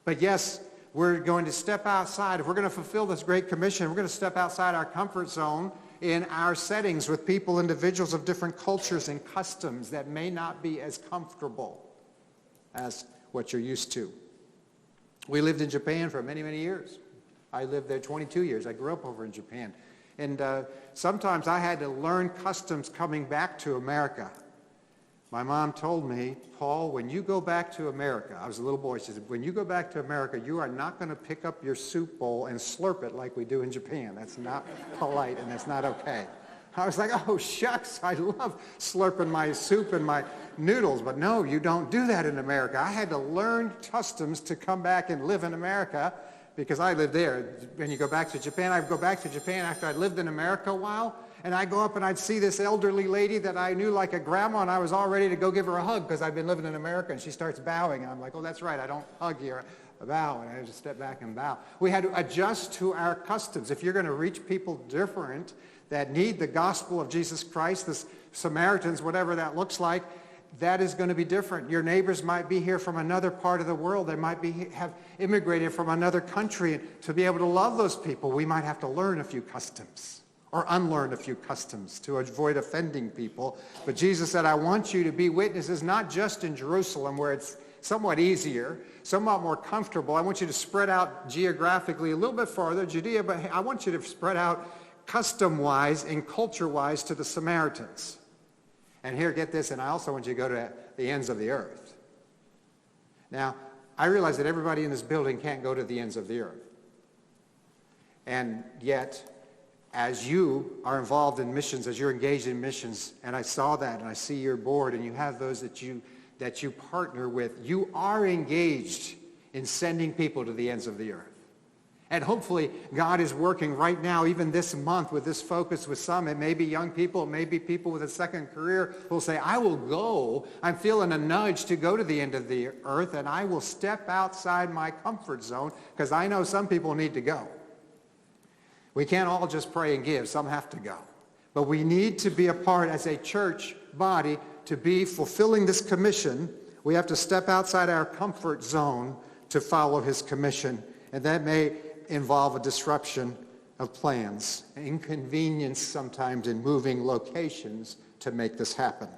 But yes, we're going to step outside. If we're going to fulfill this great commission, we're going to step outside our comfort zone in our settings with people, individuals of different cultures and customs that may not be as comfortable as what you're used to. We lived in Japan for many, many years. I lived there 22 years. I grew up over in Japan. And sometimes I had to learn customs coming back to America. My mom told me, Paul, when you go back to America, I was a little boy, she said, when you go back to America, you are not going to pick up your soup bowl and slurp it like we do in Japan. That's not polite and that's not okay. I was like, oh, shucks, I love slurping my soup and my noodles. But no, you don't do that in America. I had to learn customs to come back and live in America because I lived there. When you go back to Japan, I'd go back to Japan after I'd lived in America a while, and I'd go up and I'd see this elderly lady that I knew like a grandma, and I was all ready to go give her a hug because I'd been living in America, and she starts bowing, and I'm like, oh, that's right, I don't hug here, I bow, and I just step back and bow. We had to adjust to our customs. If you're going to reach people different that need the gospel of Jesus Christ, the Samaritans, whatever that looks like, that is going to be different. Your neighbors might be here from another part of the world. They might have immigrated from another country. To be able to love those people, we might have to learn a few customs or unlearn a few customs to avoid offending people. But Jesus said, I want you to be witnesses, not just in Jerusalem, where it's somewhat easier, somewhat more comfortable. I want you to spread out geographically a little bit farther, Judea, but I want you to spread out custom-wise and culture-wise to the Samaritans. And here, get this, and I also want you to go to the ends of the earth. Now, I realize that everybody in this building can't go to the ends of the earth. And yet, as you are involved in missions, as you're engaged in missions, and I saw that, and I see your board, and you have those that you partner with, you are engaged in sending people to the ends of the earth. And hopefully, God is working right now, even this month, with this focus with some. It may be young people, it may be people with a second career who will say, I will go. I'm feeling a nudge to go to the end of the earth, and I will step outside my comfort zone, because I know some people need to go. We can't all just pray and give. Some have to go. But we need to be a part as a church body to be fulfilling this commission. We have to step outside our comfort zone to follow his commission. And that may involve a disruption of plans, inconvenience sometimes in moving locations to make this happen.